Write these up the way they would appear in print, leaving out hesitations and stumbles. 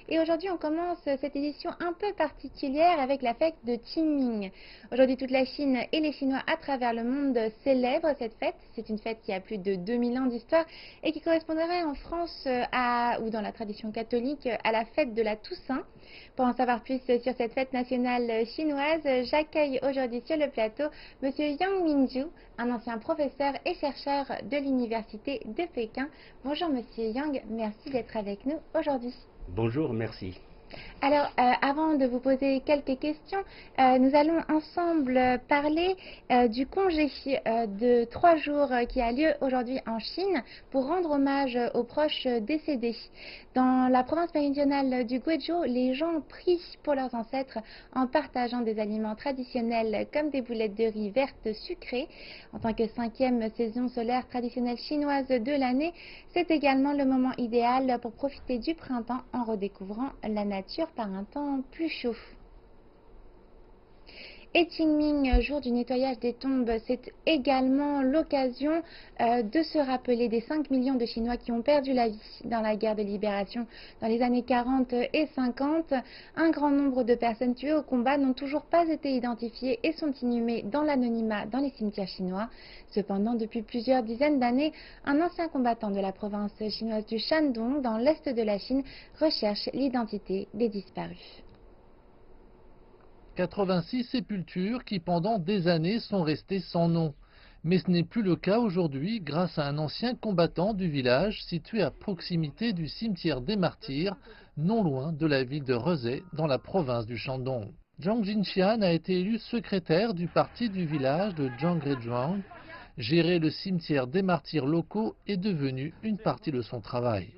Et aujourd'hui, on commence cette édition un peu particulière avec la fête de Qingming. Aujourd'hui, toute la Chine et les Chinois à travers le monde célèbrent cette fête. C'est une fête qui a plus de 2000 ans d'histoire et qui correspondrait en France ou dans la tradition catholique à la fête de la Toussaint. Pour en savoir plus sur cette fête nationale chinoise, j'accueille aujourd'hui sur le plateau Monsieur Yang Mingju, un ancien professeur et chercheur de l'université de Pékin. Bonjour Monsieur Yang, merci d'être avec nous aujourd'hui. Bonjour, merci. Alors, avant de vous poser quelques questions, nous allons ensemble parler du congé de 3 jours qui a lieu aujourd'hui en Chine pour rendre hommage aux proches décédés. Dans la province méridionale du Guizhou, les gens prient pour leurs ancêtres en partageant des aliments traditionnels comme des boulettes de riz vertes sucrées. En tant que 5e saison solaire traditionnelle chinoise de l'année, c'est également le moment idéal pour profiter du printemps en redécouvrant la nature par un temps plus chaud. Et Qingming, jour du nettoyage des tombes, c'est également l'occasion de se rappeler des 5 millions de Chinois qui ont perdu la vie dans la guerre de libération dans les années 40 et 50. Un grand nombre de personnes tuées au combat n'ont toujours pas été identifiées et sont inhumées dans l'anonymat dans les cimetières chinois. Cependant, depuis plusieurs dizaines d'années, un ancien combattant de la province chinoise du Shandong, dans l'est de la Chine, recherche l'identité des disparus. 86 sépultures qui pendant des années sont restées sans nom. Mais ce n'est plus le cas aujourd'hui grâce à un ancien combattant du village situé à proximité du cimetière des Martyrs, non loin de la ville de Rezai dans la province du Shandong. Zhang Jinxian a été élu secrétaire du parti du village de Zhangrezhuang. Gérer le cimetière des Martyrs locaux est devenu une partie de son travail.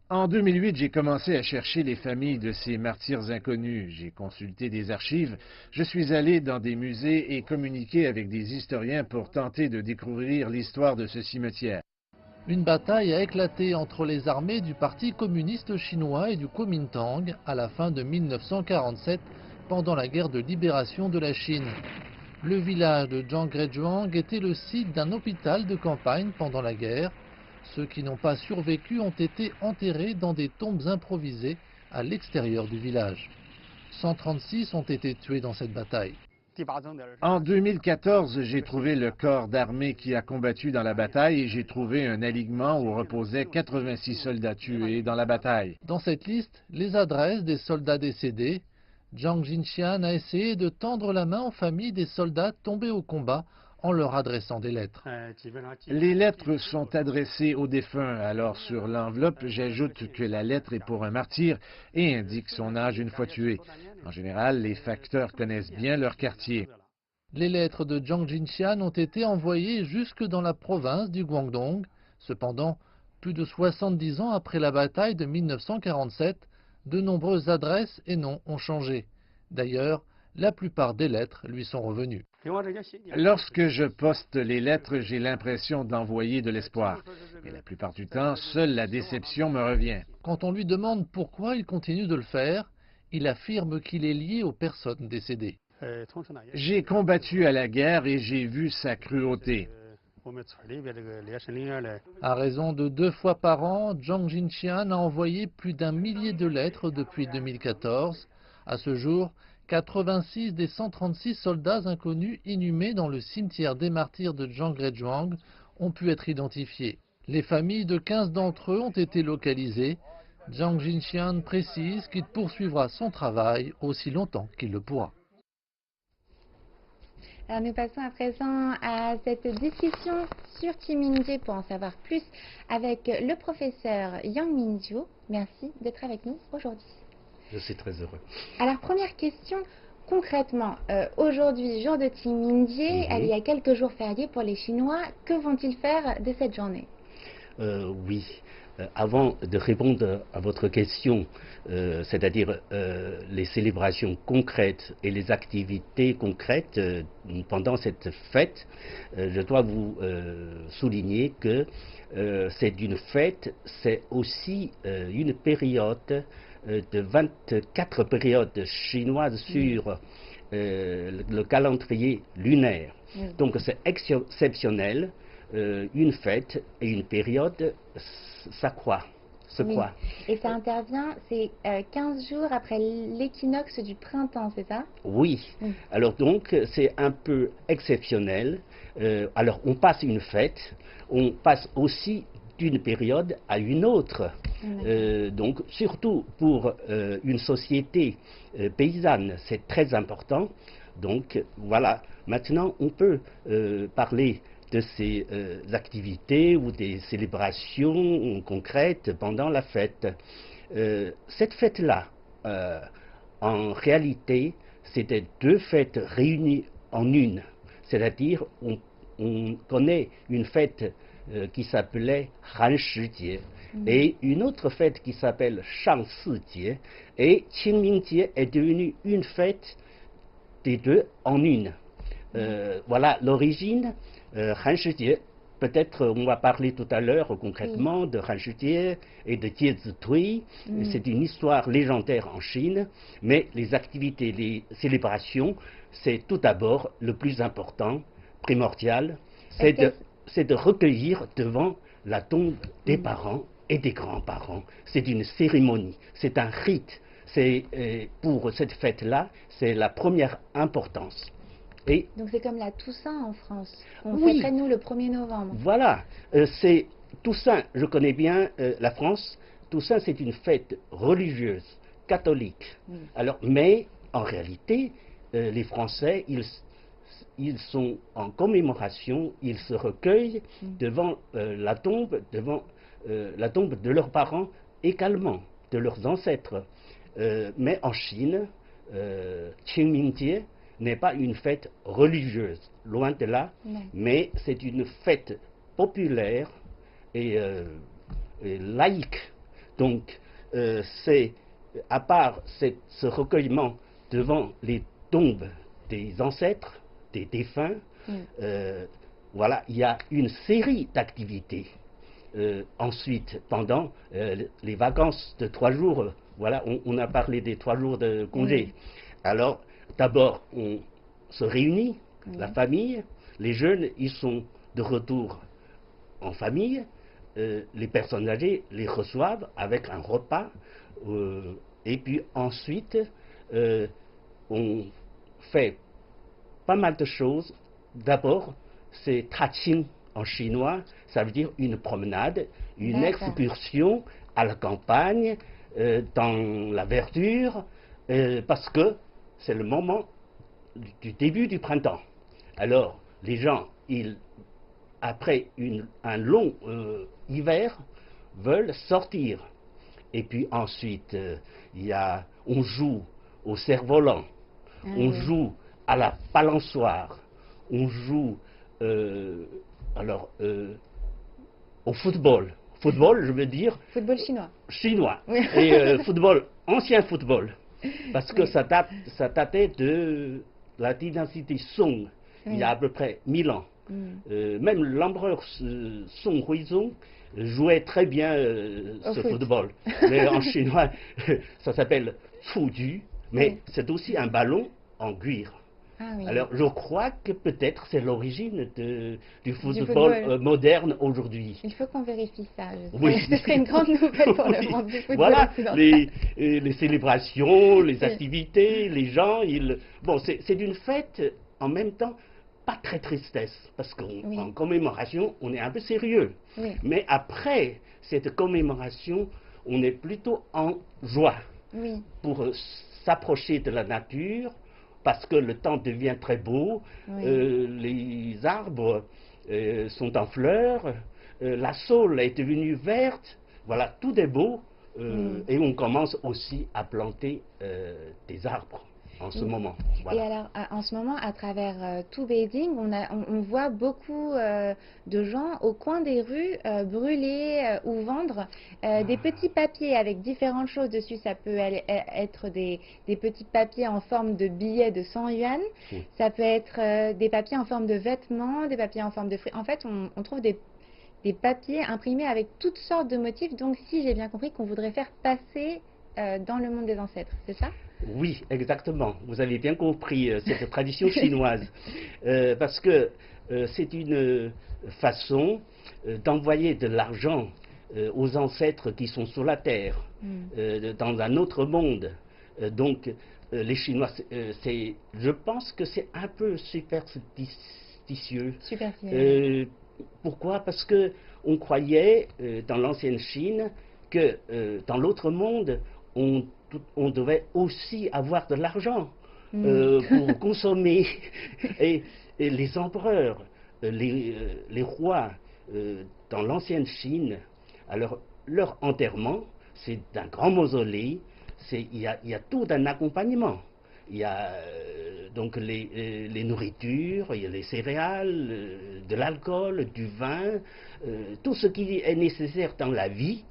En 2008, j'ai commencé à chercher les familles de ces martyrs inconnus. J'ai consulté des archives, je suis allé dans des musées et communiqué avec des historiens pour tenter de découvrir l'histoire de ce cimetière. Une bataille a éclaté entre les armées du Parti communiste chinois et du Kuomintang à la fin de 1947 pendant la guerre de libération de la Chine. Le village de Zhangrezhuang était le site d'un hôpital de campagne pendant la guerre. Ceux qui n'ont pas survécu ont été enterrés dans des tombes improvisées à l'extérieur du village. 136 ont été tués dans cette bataille. En 2014, j'ai trouvé le corps d'armée qui a combattu dans la bataille et j'ai trouvé un alignement où reposaient 86 soldats tués dans la bataille. Dans cette liste, les adresses des soldats décédés. Zhang Jinxian a essayé de tendre la main aux familles des soldats tombés au combat en leur adressant des lettres. Les lettres sont adressées aux défunts, alors sur l'enveloppe, j'ajoute que la lettre est pour un martyr et indique son âge une fois tué. En général, les facteurs connaissent bien leur quartier. Les lettres de Zhang Jinxian ont été envoyées jusque dans la province du Guangdong. Cependant, plus de 70 ans après la bataille de 1947, de nombreuses adresses et noms ont changé. D'ailleurs, la plupart des lettres lui sont revenues. Lorsque je poste les lettres, j'ai l'impression d'envoyer de l'espoir. Mais la plupart du temps, seule la déception me revient. Quand on lui demande pourquoi il continue de le faire, il affirme qu'il est lié aux personnes décédées. J'ai combattu à la guerre et j'ai vu sa cruauté. À raison de 2 fois par an, Zhang Jinxian a envoyé plus d'1 millier de lettres depuis 2014. À ce jour, 86 des 136 soldats inconnus inhumés dans le cimetière des martyrs de Zhangrezhuang ont pu être identifiés. Les familles de 15 d'entre eux ont été localisées. Zhang Jinxian précise qu'il poursuivra son travail aussi longtemps qu'il le pourra. Alors nous passons à présent à cette discussion sur Qingming pour en savoir plus avec le professeur Yang Mingju. Merci d'être avec nous aujourd'hui. Je suis très heureux. Alors première question, concrètement, aujourd'hui, jour de Qingming, il y a quelques jours fériés pour les Chinois, que vont-ils faire de cette journée? Oui. Avant de répondre à votre question, c'est-à-dire les célébrations concrètes et les activités concrètes pendant cette fête, je dois vous souligner que c'est une fête, c'est aussi une période de 24 périodes chinoises sur le calendrier lunaire. Donc c'est exceptionnel, une fête et une période s'accroît se Oui. croit. Et ça intervient, c'est 15 jours après l'équinoxe du printemps, c'est ça? Oui. Oui. Alors donc, c'est un peu exceptionnel. Alors, on passe une fête, on passe aussi d'une période à une autre. Donc, surtout pour une société paysanne, c'est très important. Donc, voilà. Maintenant, on peut parler de ces activités ou des célébrations concrètes pendant la fête. Cette fête-là, en réalité, c'était deux fêtes réunies en une. C'est-à-dire, on connaît une fête qui s'appelait Han Shijie et une autre fête qui s'appelle Shang Si Jie. Et Qingming est devenue une fête des deux en une. Voilà l'origine. Han Shijie, peut-être on va parler tout à l'heure concrètement de Han Shijie et de Jie Zitui. C'est une histoire légendaire en Chine, mais les activités, les célébrations, c'est tout d'abord le plus important, primordial, c'est de recueillir devant la tombe des parents et des grands-parents. C'est une cérémonie, c'est un rite. Pour cette fête-là, c'est la première importance. Et donc c'est comme la Toussaint en France. On oui, fêterait nous le 1er novembre. Voilà, c'est Toussaint, je connais bien la France. Toussaint, c'est une fête religieuse, catholique. Alors, mais en réalité, les Français, ils sont en commémoration, ils se recueillent devant la tombe de leurs parents également, de leurs ancêtres. Mais en Chine, Qingming n'est pas une fête religieuse, loin de là, mais c'est une fête populaire et laïque. Donc, c'est à part ce recueillement devant les tombes des ancêtres, des défunts, voilà, il y a une série d'activités. Ensuite, pendant les vacances de 3 jours, voilà, on a parlé des 3 jours de congé. Alors, d'abord, on se réunit, la famille, les jeunes, ils sont de retour en famille, les personnes âgées les reçoivent avec un repas, et puis ensuite, on fait pas mal de choses. D'abord, c'est Taching en chinois, ça veut dire une promenade, une excursion à la campagne, dans la verdure, parce que c'est le moment du début du printemps. Alors, les gens, après un long hiver, veulent sortir. Et puis ensuite, on joue au cerf-volant, on joue à la balançoire, on joue au football. Football, je veux dire... Football chinois. Chinois. Et football, ancien football. Parce que ça datait de la dynastie Song, il y a à peu près 1000 ans. Même l'empereur Song Huizong jouait très bien ce football. Mais en chinois, ça s'appelle Fuju, mais c'est aussi un ballon en cuir. Alors, je crois que peut-être c'est l'origine du football moderne aujourd'hui. Il faut qu'on vérifie ça. Oui. Ce serait une grande nouvelle pour le monde du football. Voilà, les célébrations, les activités, les gens, bon, c'est une fête en même temps pas très tristesse, parce qu'en commémoration, on est un peu sérieux. Mais après cette commémoration, on est plutôt en joie pour s'approcher de la nature, parce que le temps devient très beau, les arbres sont en fleurs, la saule est devenue verte, voilà, tout est beau, et on commence aussi à planter des arbres en ce moment. Voilà. Et alors, en ce moment, à travers tout Beijing, on voit beaucoup de gens au coin des rues brûler ou vendre des petits papiers avec différentes choses dessus. Ça peut être des petits papiers en forme de billets de 100 yuan. Ça peut être des papiers en forme de vêtements, des papiers en forme de fruits. En fait, on trouve des papiers imprimés avec toutes sortes de motifs. Donc, si j'ai bien compris, qu'on voudrait faire passer dans le monde des ancêtres, c'est ça ? Oui, exactement. Vous avez bien compris cette tradition chinoise. Parce que c'est une façon d'envoyer de l'argent aux ancêtres qui sont sur la terre, dans un autre monde. Donc, les Chinois, je pense que c'est un peu superstitieux. Pourquoi? Parce que on croyait dans l'ancienne Chine que dans l'autre monde, on devait aussi avoir de l'argent pour consommer. Et les empereurs, les rois dans l'ancienne Chine, alors leur enterrement, c'est d'un grand mausolée, il y a tout un accompagnement. Il y a donc les nourritures, il y a les céréales, de l'alcool, du vin, tout ce qui est nécessaire dans la vie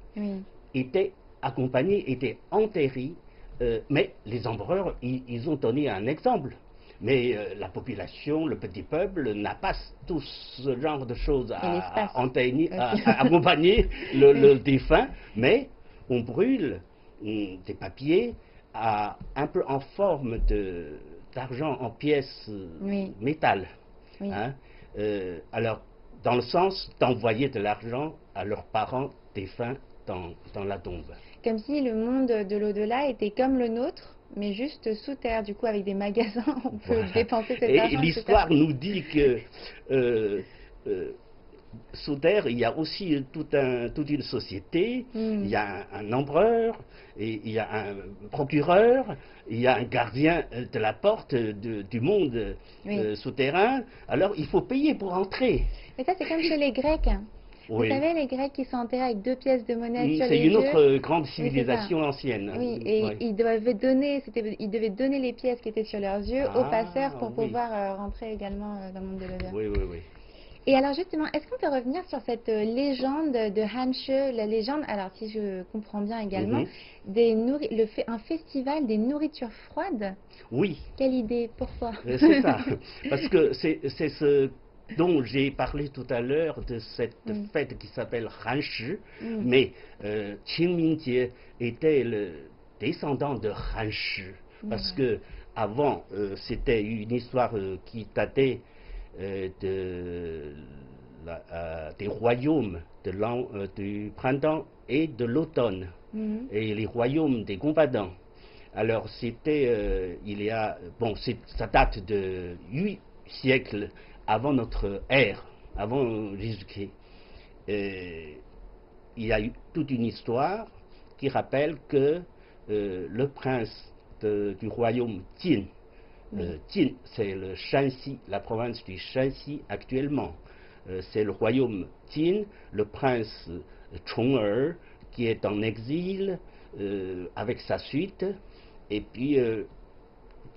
était accompagné, était enterré, mais les empereurs, ils ont donné un exemple. Mais la population, le petit peuple, n'a pas tout ce genre de choses à accompagner le défunt, mais on brûle des papiers un peu en forme d'argent en pièces métal. Hein? Alors, dans le sens d'envoyer de l'argent à leurs parents défunts dans la tombe. Comme si le monde de l'au-delà était comme le nôtre, mais juste sous terre, du coup avec des magasins, on peut dépenser cet argent. Et l'histoire nous dit que sous terre, il y a aussi toute une société, il y a un empereur, et il y a un procureur, il y a un gardien de la porte du monde souterrain. Alors il faut payer pour entrer. Mais ça c'est comme chez les Grecs. Vous savez, les Grecs qui sont enterrés avec 2 pièces de monnaie sur les yeux. C'est une autre grande civilisation ancienne. Oui, et ils devaient donner les pièces qui étaient sur leurs yeux aux passeurs pour pouvoir rentrer également dans le monde de l'au-delà. Oui. Et alors justement, est-ce qu'on peut revenir sur cette légende de Han She, la légende, alors si je comprends bien également, un festival des nourritures froides? Oui. Quelle idée? Pourquoi? C'est ça, parce que c'est ce dont j'ai parlé tout à l'heure, de cette fête qui s'appelle Han Shi, mais Qing Mingjie était le descendant de Han Shi, parce que avant c'était une histoire qui datait des royaumes du printemps et de l'automne, et les royaumes des combattants. Alors c'était, ça date de 8 siècles avant notre ère, avant Jésus-Christ. Il y a eu toute une histoire qui rappelle que le prince du royaume Jin, Jin, c'est le Shanxi, la province du Shanxi actuellement. C'est le royaume Jin, le prince Chong'er qui est en exil avec sa suite, et puis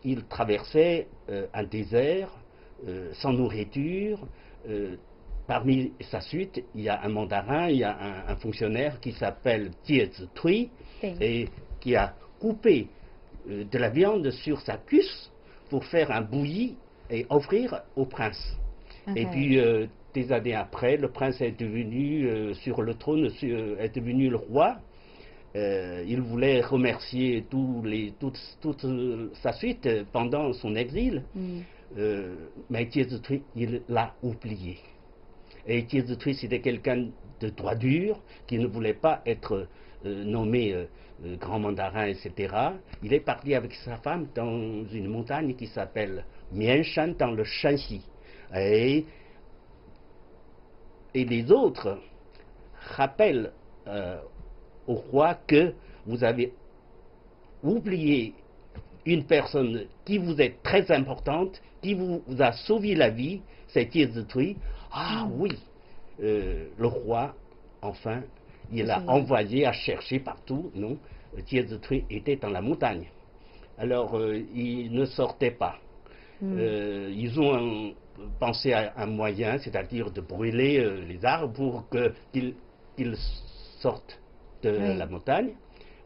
il traversait un désert sans nourriture. Parmi sa suite, il y a un mandarin, il y a un fonctionnaire qui s'appelle Jie Zitui et qui a coupé de la viande sur sa cuisse pour faire un bouilli et offrir au prince. Et puis, des années après, le prince est devenu sur le trône, est devenu le roi. Il voulait remercier toute sa suite pendant son exil, mais Jie Zitui, il l'a oublié. Et Jie Zitui, c'était quelqu'un de droit dur, qui ne voulait pas être nommé grand mandarin, etc. Il est parti avec sa femme dans une montagne qui s'appelle Mianshan, dans le Shanxi. Et les autres rappellent au roi que vous avez oublié une personne qui vous est très importante, qui vous a sauvé la vie, c'est Jie Zitui. Ah oui, le roi, enfin, il a envoyé à chercher partout, non? Jie Zitui était dans la montagne. Alors, il ne sortait pas. Ils ont pensé à un moyen, c'est-à-dire de brûler les arbres pour qu'ils sortent de la montagne,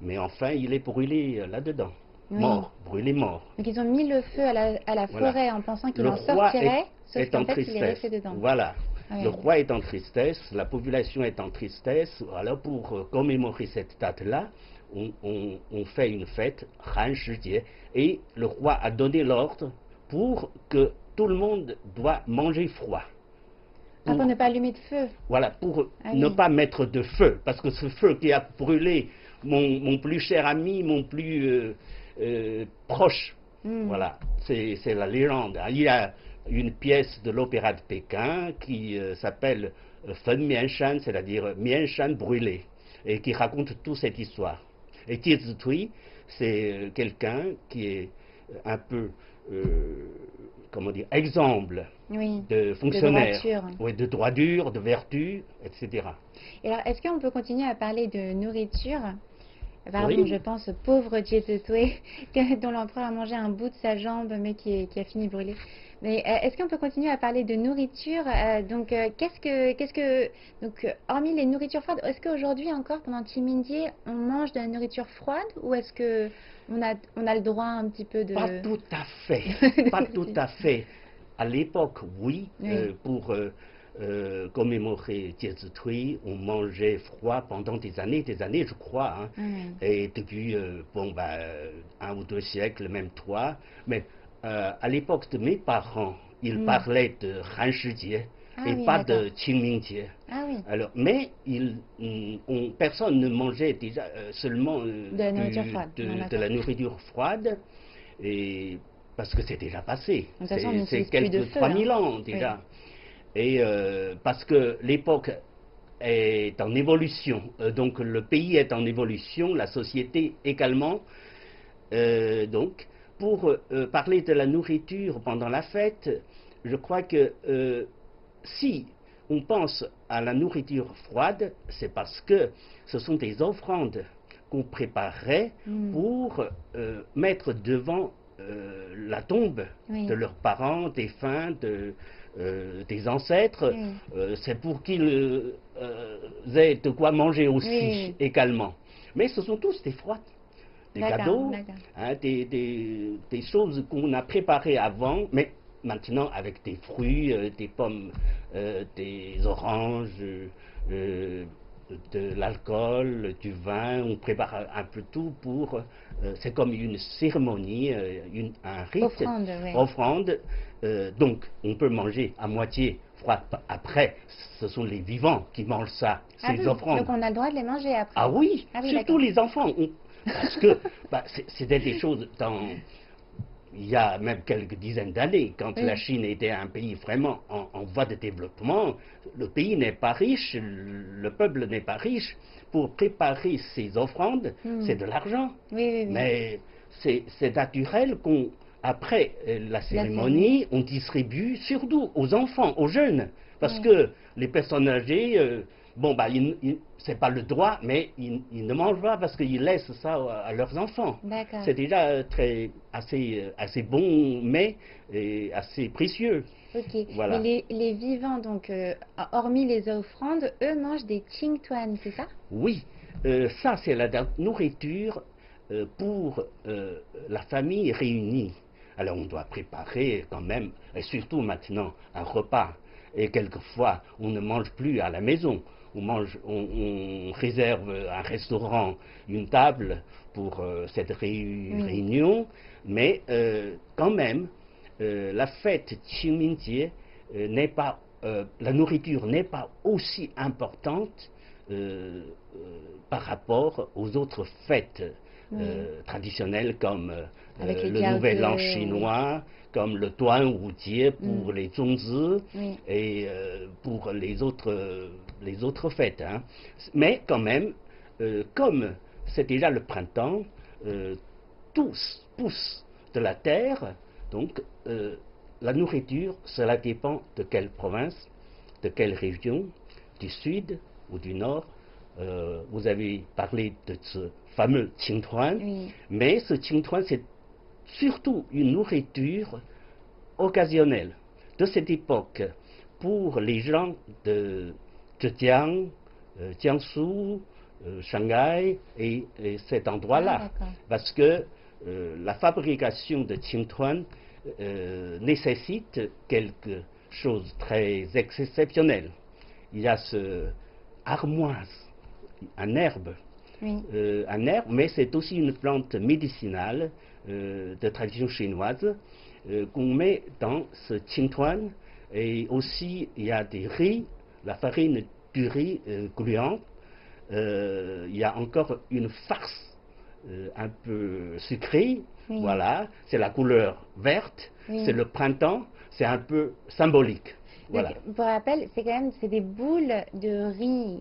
mais enfin, il est brûlé là-dedans. Mort, brûlé mort. Donc ils ont mis le feu à la forêt en pensant qu'il en sortirait, sauf qu'en fait il est resté dedans. Voilà. Le roi est en tristesse, la population est en tristesse. Alors pour commémorer cette date-là, on fait une fête, Han Shi Jie, et le roi a donné l'ordre pour que tout le monde doit manger froid. Ah, pour ne pas allumer de feu. Voilà, pour Ah ne oui. pas mettre de feu, parce que ce feu qui a brûlé mon plus cher ami, mon plus proche, voilà, c'est la légende. Il y a une pièce de l'opéra de Pékin qui s'appelle Fen Mian Shan, c'est-à-dire Mian Shan brûlé, et qui raconte toute cette histoire. Et Jie Zitui, c'est quelqu'un qui est un peu, comment dire, exemple Oui, de fonctionnaire, droiture. ouais, de droit dur, de vertu, etc. Et alors, est-ce qu'on peut continuer à parler de nourriture? Pardon, Oui. je pense au pauvre Jie Zitui, dont l'empereur a mangé un bout de sa jambe, mais qui a fini brûlé. Mais est-ce qu'on peut continuer à parler de nourriture? Donc, hormis les nourritures froides, est-ce qu'aujourd'hui encore, pendant Qimingji, on mange de la nourriture froide ou est-ce que on a le droit un petit peu de... Pas tout à fait, pas tout à fait. À l'époque, oui, Oui. pour commémorer Jie Zitui, on mangeait froid pendant des années, je crois. Hein. Et depuis, bon, bah, 1 ou 2 siècles, même 3. Mais à l'époque de mes parents, ils parlaient de Han Shijie Ah et oui, pas d'accord. de Qingmingjie. Ah oui. Alors, mais personne ne mangeait déjà seulement De la nourriture froide. Non, de d'accord. la nourriture froide, et, parce que c'est déjà passé. De toute façon, on C'est n'utilise plus de quelques feu, 3000 hein. ans déjà. Et parce que l'époque est en évolution, donc le pays est en évolution, la société également. Donc, pour parler de la nourriture pendant la fête, je crois que si on pense à la nourriture froide, c'est parce que ce sont des offrandes qu'on préparait pour mettre devant la tombe de leurs parents, défunts, des ancêtres. C'est pour qu'ils aient de quoi manger aussi également. Mais ce sont tous des froides. Des cadeaux, hein, des choses qu'on a préparées avant, mais maintenant avec des fruits, des pommes, des oranges, de l'alcool, du vin, on prépare un peu tout pour... c'est comme une cérémonie, un rite, offrande. Donc on peut manger à moitié froid. Après, ce sont les vivants qui mangent ça, ces offrandes. Donc on a le droit de les manger après. Ah oui, surtout les enfants. Parce que bah, c'était des choses il y a même quelques dizaines d'années, quand la Chine était un pays vraiment en voie de développement, le pays n'est pas riche, le peuple n'est pas riche. Pour préparer ces offrandes, c'est de l'argent. Mais c'est naturel qu'après la cérémonie, on distribue surtout aux enfants, aux jeunes. Parce que les personnes âgées... bon, bah, c'est pas le droit, mais ils ne mangent pas parce qu'ils laissent ça à leurs enfants. C'est déjà assez bon, mais assez précieux. Ok. Voilà. Mais les vivants, donc, hormis les offrandes, eux mangent des qingtuan, c'est ça? Oui, ça c'est la nourriture pour la famille réunie. Alors on doit préparer quand même, et surtout maintenant, un repas. Et quelquefois, on ne mange plus à la maison. On réserve un restaurant, une table pour cette réunion, mais quand même, la fête Qingmingjie n'est pas, la nourriture n'est pas aussi importante par rapport aux autres fêtes traditionnelles comme le Nouvel An chinois, comme le Duan Wu Jie pour les Zongzi et pour les autres fêtes. Hein. Mais quand même, comme c'est déjà le printemps, tous poussent de la terre, donc la nourriture, cela dépend de quelle province, de quelle région, du sud ou du nord. Vous avez parlé de ce fameux qingtuan, mais ce qingtuan, c'est surtout une nourriture occasionnelle de cette époque pour les gens de Zhejiang, Jiangsu, Shanghai et cet endroit-là. Parce que la fabrication de qingtuan nécessite quelque chose de très exceptionnel. Il y a ce armoise, un herbe, mais c'est aussi une plante médicinale de tradition chinoise qu'on met dans ce qingtuan Et aussi, il y a des riz, la farine du riz gluant. Il y a encore une farce un peu sucrée. Oui. Voilà, c'est la couleur verte, Oui. c'est le printemps, c'est un peu symbolique. Voilà. Donc, pour rappel, c'est des boules de riz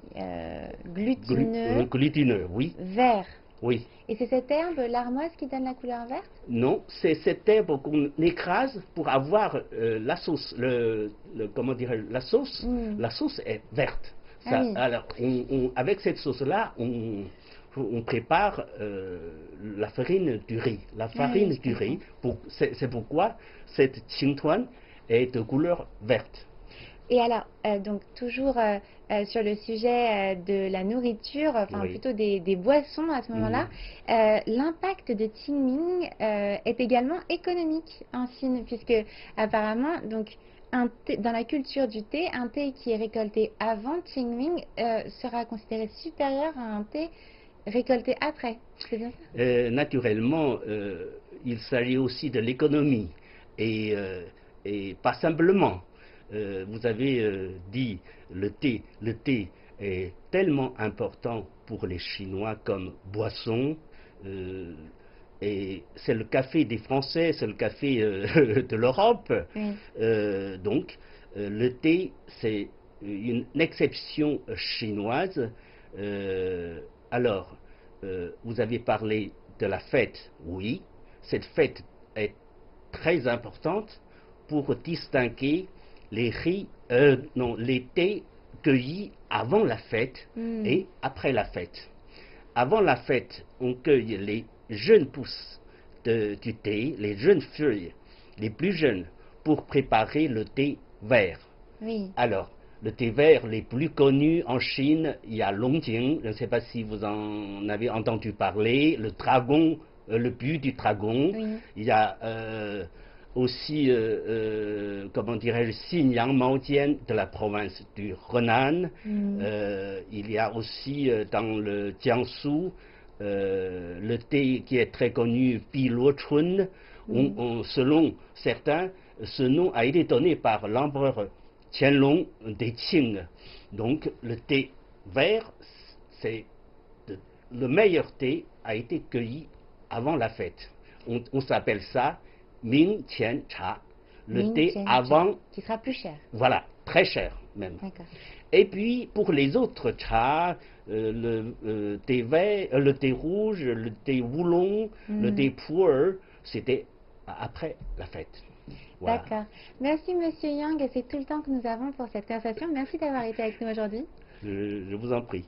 glutineux, Glutineux, oui. vert. Oui. Et c'est cette herbe, l'armoise, qui donne la couleur verte? Non, c'est cette herbe qu'on écrase pour avoir la sauce. Comment dirais la sauce? La sauce est verte. Ça, oui. Alors, avec cette sauce-là, on prépare la farine du riz. La farine du riz, c'est pourquoi cette Qingtuan est de couleur verte. Et alors, donc toujours sur le sujet de la nourriture, enfin plutôt des boissons à ce moment-là, l'impact de Qingming est également économique en Chine, puisque apparemment, donc, dans la culture du thé, un thé qui est récolté avant Qingming sera considéré supérieur à un thé récolté après. C'est bien ça? Naturellement, il s'agit aussi de l'économie et pas simplement. Vous avez dit le thé est tellement important pour les Chinois comme boisson, et c'est le café des Français, c'est le café de l'Europe. Donc, le thé, c'est une exception chinoise. Alors, vous avez parlé de la fête, oui, cette fête est très importante pour distinguer les thés cueillis avant la fête et après la fête. Avant la fête, on cueille les jeunes pousses du thé, les jeunes feuilles, les plus jeunes, pour préparer le thé vert. Oui. Alors, le thé vert les plus connus en Chine, il y a Longjing, je ne sais pas si vous en avez entendu parler, le dragon, le puits du dragon. Oui. Il y a aussi, comment dirais-je, Xinyang Maojian de la province du Henan. Il y a aussi dans le Jiangsu le thé qui est très connu, Biluochun. Selon certains, ce nom a été donné par l'empereur Qianlong des Qing. Donc le thé vert, c'est le meilleur thé a été cueilli avant la fête. On s'appelle ça Ming Qian Cha, le thé avant, qui sera plus cher. Voilà, très cher même. Et puis pour les autres cha, le thé vert, le thé rouge, le thé oolong, le thé pu'er, c'était après la fête. Voilà. D'accord. Merci Monsieur Yang, et c'est tout le temps que nous avons pour cette conversation. Merci d'avoir été avec nous aujourd'hui. Je vous en prie.